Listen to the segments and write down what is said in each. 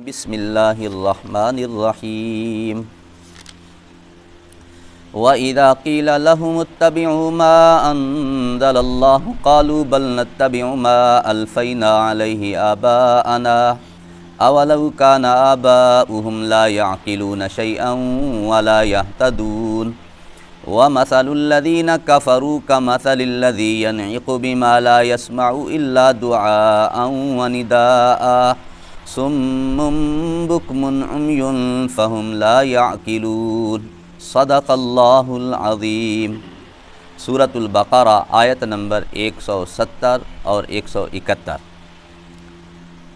بسم اللہ الرحمن الرحیم وَإِذَا قِيلَ لَهُمُ اتَّبِعُوا مَا أَنزَلَ اللَّهُ قَالُوا بَلْ نَتَّبِعُ مَا أَلْفَيْنَا عَلَيْهِ آبَاءَنَا أَوَلَوْ كَانَ آبَاؤُهُمْ لَا يَعْقِلُونَ شَيْئًا وَلَا يَهْتَدُونَ وَمَثَلُ الَّذِينَ كَفَرُوا كَمَثَلِ الَّذِي يَنْعِقُ بِمَا لَا يَسْمَعُ إِلَّا دُعَاءً وَنِدَاءً صُمٌّ بُكْمٌ عُمْيٌ فَهُمْ لَا يَعْقِلُونَ صدق اللہ العظیم۔ سورۃ البقرہ آیت نمبر 170 اور 171۔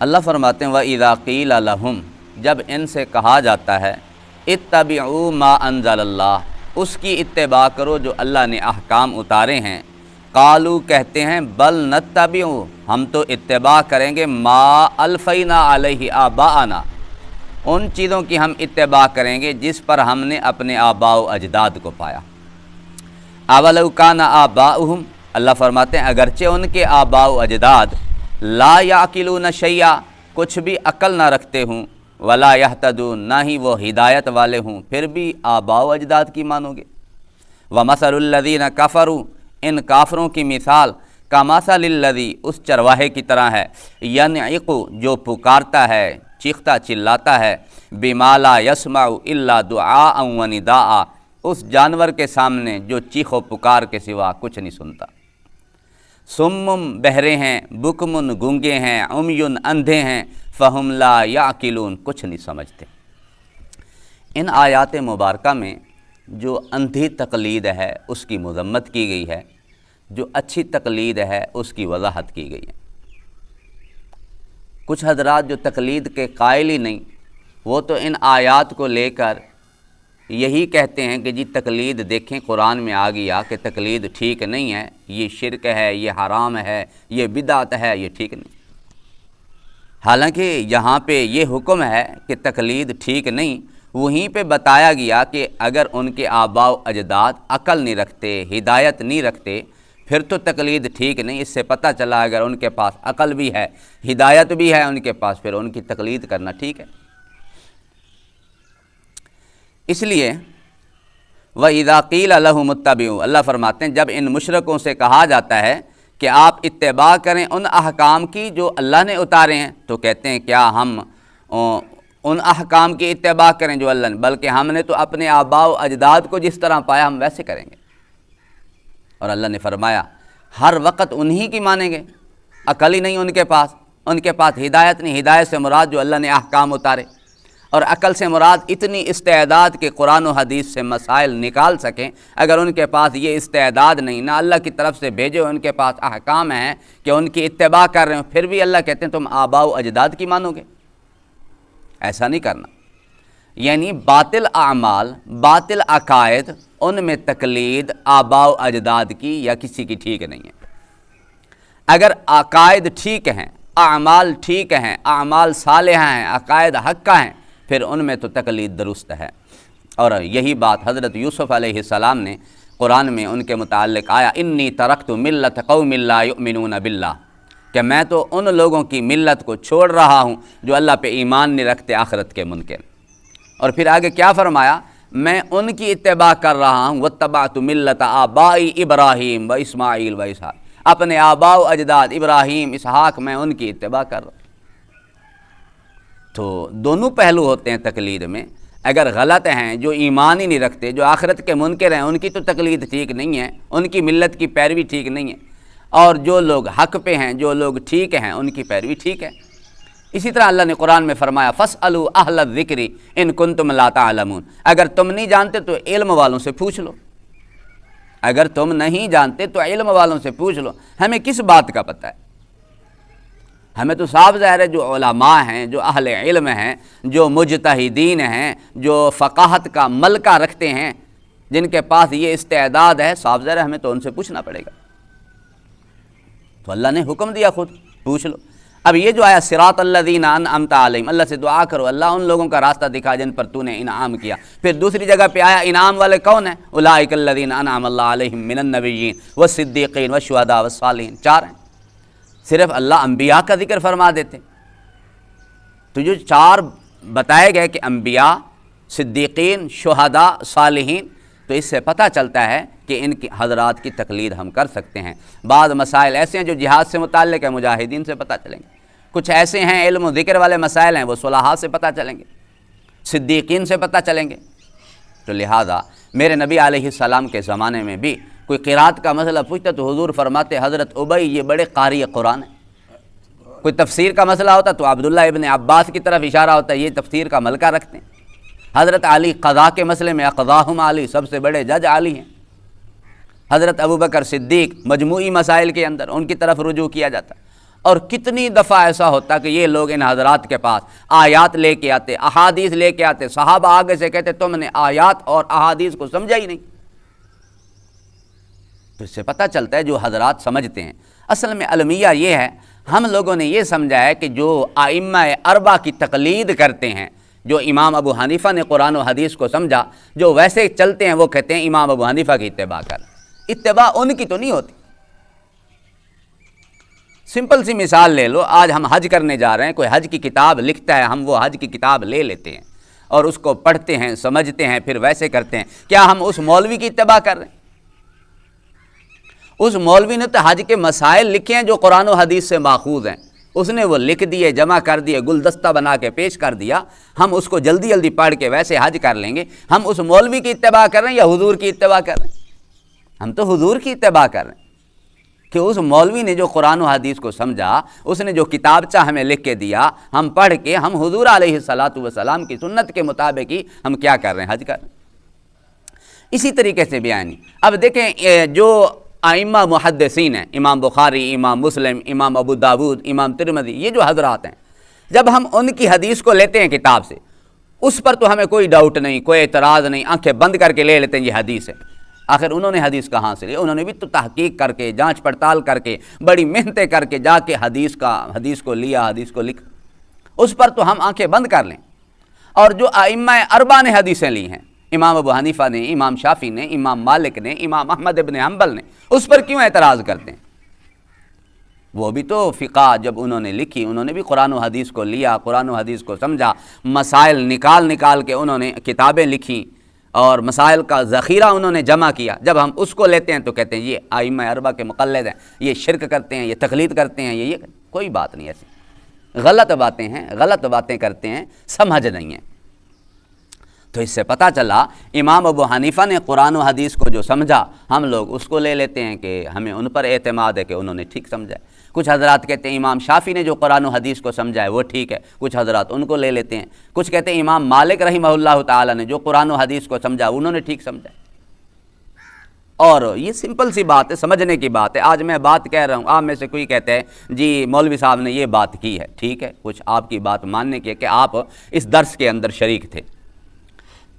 اللہ فرماتے ہیں وَإِذَا قِيلَ لَهُمْ، جب ان سے کہا جاتا ہے اتبعوا ما انزل اللہ، اس کی اتباع کرو جو اللہ نے احکام اتارے ہیں، قالو کہتے ہیں بل نتبع، ہم تو اتباع کریں گے ما الفینا علیہ آباءنا، ان چیزوں کی ہم اتباع کریں گے جس پر ہم نے اپنے آباء و اجداد کو پایا۔ اولو کان آباؤہم، اللہ فرماتے ہیں اگرچہ ان کے آباء و اجداد لا یعقلون شیئا، کچھ بھی عقل نہ رکھتے ہوں، ولا یہتدون، نہ ہی وہ ہدایت والے ہوں، پھر بھی آباء و اجداد کی مانو گے۔ ومثل الذین کفروا، ان کافروں کی مثال کمثل الذی، اس چرواہے کی طرح ہے، ینعق، جو پکارتا ہے، چیختا چلاتا ہے، بما لا یسمع الا دعاء و نداء، اس جانور کے سامنے جو چیخ و پکار کے سوا کچھ نہیں سنتا۔ صم، بہرے ہیں، بکم، گونگے ہیں، عمی، اندھے ہیں، فہم لا یعقلون، کچھ نہیں سمجھتے۔ ان آیات مبارکہ میں جو اندھی تقلید ہے اس کی مذمت کی گئی ہے، جو اچھی تقلید ہے اس کی وضاحت کی گئی ہے۔ کچھ حضرات جو تقلید کے قائل ہی نہیں، وہ تو ان آیات کو لے کر یہی کہتے ہیں کہ جی تقلید دیکھیں قرآن میں آ گیا کہ تقلید ٹھیک نہیں ہے، یہ شرک ہے، یہ حرام ہے، یہ بدعت ہے، یہ ٹھیک نہیں۔ حالانکہ یہاں پہ یہ حکم ہے کہ تقلید ٹھیک نہیں، وہیں پہ بتایا گیا کہ اگر ان کے آباء و اجداد عقل نہیں رکھتے، ہدایت نہیں رکھتے، پھر تو تقلید ٹھیک نہیں۔ اس سے پتہ چلا اگر ان کے پاس عقل بھی ہے، ہدایت بھی ہے ان کے پاس، پھر ان کی تقلید کرنا ٹھیک ہے۔ اس لیے وَإِذَا قِيلَ لَهُمُ اتَّبِعُوا، اللہ فرماتے ہیں جب ان مشرکوں سے کہا جاتا ہے کہ آپ اتباع کریں ان احکام کی جو اللہ نے اتارے ہیں، تو کہتے ہیں کیا ہم ان احکام کی اتباع کریں جو اللہ نے، بلکہ ہم نے تو اپنے آباء و اجداد کو جس طرح پایا ہم ویسے کریں گے۔ اور اللہ نے فرمایا ہر وقت انہی کی مانیں گے، عقل ہی نہیں ان کے پاس ہدایت نہیں۔ ہدایت سے مراد جو اللہ نے احکام اتارے، اور عقل سے مراد اتنی استعداد کے قرآن و حدیث سے مسائل نکال سکیں۔ اگر ان کے پاس یہ استعداد نہیں، نہ اللہ کی طرف سے بھیجے ان کے پاس احکام ہیں کہ ان کی اتباع کر رہے ہیں، پھر بھی اللہ کہتے ہیں تم آباء و اجداد کی مانو گے، ایسا نہیں کرنا۔ یعنی باطل اعمال، باطل عقائد، ان میں تقلید آباء و اجداد کی یا کسی کی ٹھیک نہیں ہے۔ اگر عقائد ٹھیک ہیں، اعمال ٹھیک ہیں، اعمال صالحہ ہیں، عقائد حقہ ہیں، پھر ان میں تو تقلید درست ہے۔ اور یہی بات حضرت یوسف علیہ السلام نے قرآن میں ان کے متعلق آیا انی ترکت ملت قوم لا یؤمنون باللہ، کہ میں تو ان لوگوں کی ملت کو چھوڑ رہا ہوں جو اللہ پہ ایمان نہیں رکھتے، آخرت کے منکر۔ اور پھر آگے کیا فرمایا، میں ان کی اتباع کر رہا ہوں، واتبعت ملت آبائی ابراہیم و اسماعیل و اسحاق، اپنے آباء و اجداد ابراہیم، اسحاق، میں ان کی اتباع کر رہا ہوں۔ تو دونوں پہلو ہوتے ہیں تقلید میں۔ اگر غلط ہیں، جو ایمان ہی نہیں رکھتے، جو آخرت کے منکر ہیں، ان کی تو تقلید ٹھیک نہیں ہے، ان کی ملت کی پیروی ٹھیک نہیں ہے۔ اور جو لوگ حق پہ ہیں، جو لوگ ٹھیک ہیں، ان کی پیروی ٹھیک ہے۔ اسی طرح اللہ نے قرآن میں فرمایا فَاسْأَلُوا أَهْلَ الذِّكْرِ إِن كُنتُمْ لَا تَعْلَمُونَ، اگر تم نہیں جانتے تو علم والوں سے پوچھ لو، اگر تم نہیں جانتے تو علم والوں سے پوچھ لو۔ ہمیں کس بات کا پتہ ہے؟ ہمیں تو صاف ظاہر ہے جو علماء ہیں، جو اہل علم ہیں، جو مجتہدین ہیں، جو فقاہت کا ملکہ رکھتے ہیں، جن کے پاس یہ استعداد ہے، صاف ظاہر ہے ہمیں تو ان سے پوچھنا پڑے گا۔ تو اللہ نے حکم دیا خود پوچھ لو۔ اب یہ جو آیا صراط الذین انعمت علیہم، اللہ سے دعا کرو اللہ ان لوگوں کا راستہ دکھا جن پر تو نے انعام کیا۔ پھر دوسری جگہ پہ آیا انعام والے کون ہیں، اولئک الذین انعم اللہ علیہم من النبیین والصدیقین والشہداء والصالحین، چار ہیں۔ صرف اللہ انبیاء کا ذکر فرما دیتے، تو جو چار بتائے گئے کہ انبیاء، صدیقین، شہداء، صالحین، تو اس سے پتہ چلتا ہے کہ ان کی حضرات کی تقلید ہم کر سکتے ہیں۔ بعض مسائل ایسے ہیں جو جہاد سے متعلق ہیں، مجاہدین سے پتہ چلیں گے۔ کچھ ایسے ہیں علم و ذکر والے مسائل ہیں، وہ صلحاء سے پتہ چلیں گے، صدیقین سے پتہ چلیں گے۔ تو لہٰذا میرے نبی علیہ السلام کے زمانے میں بھی کوئی قرات کا مسئلہ پوچھتا تو حضور فرماتے حضرت ابی یہ بڑے قاری قرآن ہیں۔ کوئی تفسیر کا مسئلہ ہوتا تو عبداللہ ابن عباس کی طرف اشارہ ہوتا ہے، یہ تفسیر کا ملکہ رکھتے ہیں۔ حضرت علی قضاء کے مسئلے میں اقضاہم علی، سب سے بڑے جج علی ہیں۔ حضرت ابوبکر صدیق مجموعی مسائل کے اندر ان کی طرف رجوع کیا جاتا ہے۔ اور کتنی دفعہ ایسا ہوتا کہ یہ لوگ ان حضرات کے پاس آیات لے کے آتے، احادیث لے کے آتے، صحابہ آگے سے کہتے تم نے آیات اور احادیث کو سمجھا ہی نہیں۔ تو اس سے پتہ چلتا ہے جو حضرات سمجھتے ہیں۔ اصل میں المیہ یہ ہے، ہم لوگوں نے یہ سمجھا ہے کہ جو ائمہ اربعہ کی تقلید کرتے ہیں، جو امام ابو حنیفہ نے قرآن و حدیث کو سمجھا، جو ویسے چلتے ہیں وہ کہتے ہیں امام ابو حنیفہ کی اتباع کر۔ اتباع ان کی تو نہیں ہوتی۔ سمپل سی مثال لے لو، آج ہم حج کرنے جا رہے ہیں، کوئی حج کی کتاب لکھتا ہے، ہم وہ حج کی کتاب لے لیتے ہیں اور اس کو پڑھتے ہیں، سمجھتے ہیں، پھر ویسے کرتے ہیں۔ کیا ہم اس مولوی کی اتباع کر رہے ہیں؟ اس مولوی نے تو حج کے مسائل لکھے ہیں جو قرآن و حدیث سے ماخوذ ہیں، اس نے وہ لکھ دیے، جمع کر دیے، گلدستہ بنا کے پیش کر دیا، ہم اس کو جلدی جلدی پڑھ کے ویسے حج کر لیں گے۔ ہم اس مولوی کی اتباع کر رہے ہیں یا حضور کی اتباع کر رہے ہیں؟ ہم تو حضور کی اتباع کر رہے ہیں کہ اس مولوی نے جو قرآن و حدیث کو سمجھا، اس نے جو کتابچہ ہمیں لکھ کے دیا، ہم پڑھ کے ہم حضور علیہ الصلاۃ کی سنت کے مطابق ہی ہم کیا کر رہے ہیں؟ حج کر رہے ہیں۔ اسی طریقے سے بیانی اب دیکھیں، جو ائمہ محدثین ہیں، امام بخاری، امام مسلم، امام ابو داود، امام ترمذی، یہ جو حضرات ہیں، جب ہم ان کی حدیث کو لیتے ہیں کتاب سے، اس پر تو ہمیں کوئی ڈاؤٹ نہیں، کوئی اعتراض نہیں، آنکھیں بند کر کے لے لیتے ہیں یہ حدیث ہے۔ آخر انہوں نے حدیث کہاں سے لی؟ انہوں نے بھی تو تحقیق کر کے، جانچ پڑتال کر کے، بڑی محنتیں کر کے جا کے حدیث کو لیا، حدیث کو لکھا، اس پر تو ہم آنکھیں بند کر لیں۔ اور جو ائمہ اربعہ نے حدیثیں لی ہیں، امام ابو حنیفہ نے، امام شافعی نے، امام مالک نے، امام احمد ابن حنبل نے، اس پر کیوں اعتراض کرتے ہیں؟ وہ بھی تو فقہ جب انہوں نے لکھی، انہوں نے بھی قرآن و حدیث کو لیا، قرآن و حدیث کو سمجھا، مسائل نکال کے انہوں نے کتابیں لکھیں اور مسائل کا ذخیرہ انہوں نے جمع کیا۔ جب ہم اس کو لیتے ہیں تو کہتے ہیں یہ ائمہ اربعہ کے مقلد ہیں، یہ شرک کرتے ہیں، یہ تقلید کرتے ہیں، یہ کوئی بات نہیں ایسی، غلط باتیں ہیں، غلط باتیں کرتے ہیں، سمجھ نہیں ہیں۔ تو اس سے پتہ چلا امام ابو حنیفہ نے قرآن و حدیث کو جو سمجھا، ہم لوگ اس کو لے لیتے ہیں کہ ہمیں ان پر اعتماد ہے کہ انہوں نے ٹھیک سمجھا ہے۔ کچھ حضرات کہتے ہیں امام شافعی نے جو قرآن و حدیث کو سمجھا ہے وہ ٹھیک ہے، کچھ حضرات ان کو لے لیتے ہیں۔ کچھ کہتے ہیں امام مالک رحمہ اللہ تعالی نے جو قرآن و حدیث کو سمجھا انہوں نے ٹھیک سمجھا ہے۔ اور یہ سمپل سی بات ہے، سمجھنے کی بات ہے۔ آج میں بات کہہ رہا ہوں، آپ میں سے کوئی کہتے ہیں جی مولوی صاحب نے یہ بات کی ہے، ٹھیک ہے، کچھ آپ کی بات ماننے کی ہے کہ آپ اس درس کے اندر شریک تھے،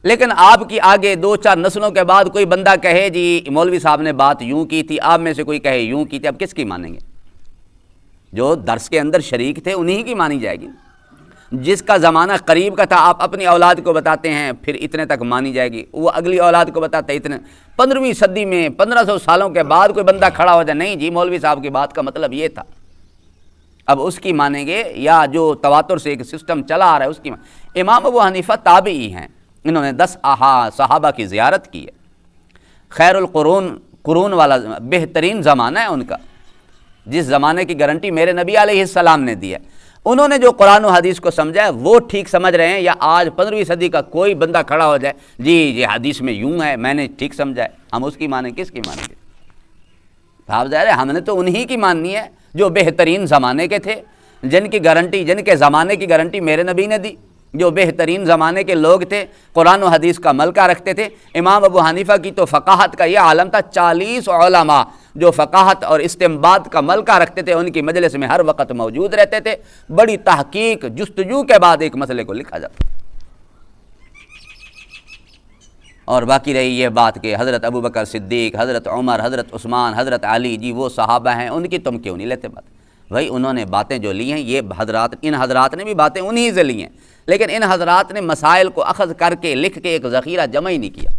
لیکن آپ کی آگے 2-4 نسلوں کے بعد کوئی بندہ کہے جی مولوی صاحب نے بات یوں کی تھی، آپ میں سے کوئی کہے یوں کی تھی، اب کس کی مانیں گے؟ جو درس کے اندر شریک تھے انہی کی مانی جائے گی۔ جس کا زمانہ قریب کا تھا آپ اپنی اولاد کو بتاتے ہیں، پھر اتنے تک مانی جائے گی، وہ اگلی اولاد کو بتاتے ہیں اتنے۔ 15ویں صدی میں 1500 سالوں کے بعد کوئی بندہ کھڑا ہو جائے نہیں جی مولوی صاحب کی بات کا مطلب یہ تھا، اب اس کی مانیں گے، یا جو تواتر سے ایک سسٹم چلا آ رہا ہے اس کی امام ابو حنیفہ تابعی ہیں، انہوں نے 10 صحابہ کی زیارت کی ہے۔ خیر القرون، قرون والا بہترین زمانہ ہے ان کا، جس زمانے کی گارنٹی میرے نبی علیہ السلام نے دی ہے۔ انہوں نے جو قرآن و حدیث کو سمجھا ہے وہ ٹھیک سمجھ رہے ہیں، یا آج 15ویں صدی کا کوئی بندہ کھڑا ہو جائے جی یہ حدیث میں یوں ہے، میں نے ٹھیک سمجھا ہے، ہم اس کی مانیں، کس کی مانیں گے؟ صاحب ظاہر ہے ہم نے تو انہی کی ماننی ہے جو بہترین زمانے کے تھے، جن کی گارنٹی، جن کے زمانے کی گارنٹی میرے نبی نے دی، جو بہترین زمانے کے لوگ تھے، قرآن و حدیث کا ملکہ رکھتے تھے۔ امام ابو حنیفہ کی تو فقاہت کا یہ عالم تھا، 40 علماء جو فقاہت اور استنباط کا ملکہ رکھتے تھے، ان کی مجلس میں ہر وقت موجود رہتے تھے، بڑی تحقیق جستجو کے بعد ایک مسئلے کو لکھا جاتا۔ اور باقی رہی یہ بات کہ حضرت ابوبکر صدیق، حضرت عمر، حضرت عثمان، حضرت علی، جی وہ صحابہ ہیں، ان کی تم کیوں نہیں لیتے بات؟ بھائی انہوں نے باتیں جو لی ہیں، یہ حضرات، ان حضرات نے بھی باتیں انہی سے لی ہیں، لیکن ان حضرات نے مسائل کو اخذ کر کے لکھ کے ایک ذخیرہ جمع ہی نہیں کیا۔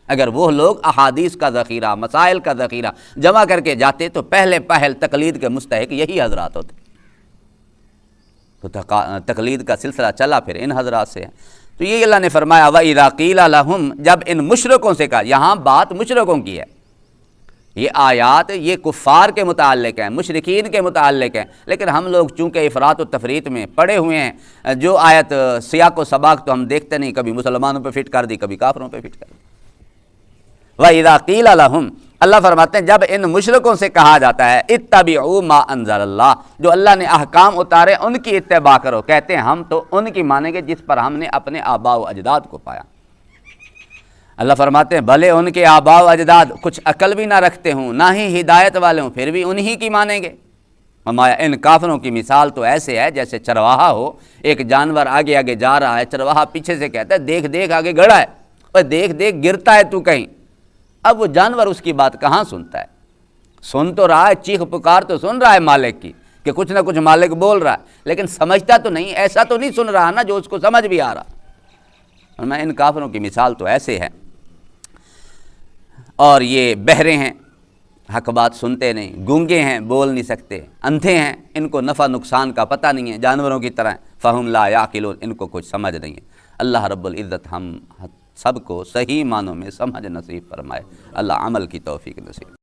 اگر وہ لوگ احادیث کا ذخیرہ، مسائل کا ذخیرہ جمع کر کے جاتے تو پہل تقلید کے مستحق یہی حضرات ہوتے۔ تو تقلید کا سلسلہ چلا پھر ان حضرات سے ہے۔ تو یہ اللہ نے فرمایا وَإِذَا قِيلَ لَهُمْ، جب ان مشرکوں سے کہا، یہاں بات مشرکوں کی ہے، یہ آیات یہ کفار کے متعلق ہیں، مشرکین کے متعلق ہیں، لیکن ہم لوگ چونکہ افراط و تفریط میں پڑے ہوئے ہیں، جو آیت سیاق و سباق تو ہم دیکھتے نہیں، کبھی مسلمانوں پہ فٹ کر دی، کبھی کافروں پہ فٹ کر دی۔ وَإِذَا قِيلَ لَهُمْ، اللہ فرماتے ہیں جب ان مشرکوں سے کہا جاتا ہے اتبعوا ما انزل اللہ، جو اللہ نے احکام اتارے ان کی اتباع کرو، کہتے ہیں ہم تو ان کی مانیں گے جس پر ہم نے اپنے آباء و اجداد کو پایا۔ اللہ فرماتے ہیں بھلے ان کے آباء و اجداد کچھ عقل بھی نہ رکھتے ہوں، نہ ہی ہدایت والے ہوں، پھر بھی انہی کی مانیں گے۔ فرمایا ان کافروں کی مثال تو ایسے ہے جیسے چرواہا ہو، ایک جانور آگے آگے جا رہا ہے، چرواہا پیچھے سے کہتا ہے دیکھ دیکھ آگے گڑا ہے، اور دیکھ دیکھ گرتا ہے تو کہیں۔ اب وہ جانور اس کی بات کہاں سنتا ہے؟ سن تو رہا ہے، چیخ پکار تو سن رہا ہے مالک کی کہ کچھ نہ کچھ مالک بول رہا ہے، لیکن سمجھتا تو نہیں، ایسا تو نہیں سن رہا نا جو اس کو سمجھ بھی آ رہا۔ فرمایا ان کافروں کی مثال تو ایسے ہے، اور یہ بہرے ہیں، حق بات سنتے نہیں، گونگے ہیں، بول نہیں سکتے، اندھے ہیں، ان کو نفع نقصان کا پتہ نہیں ہے، جانوروں کی طرح فہم لا یعقلون، ان کو کچھ سمجھ نہیں ہے۔ اللہ رب العزت ہم سب کو صحیح معنوں میں سمجھ نصیب فرمائے، اللہ عمل کی توفیق نصیب۔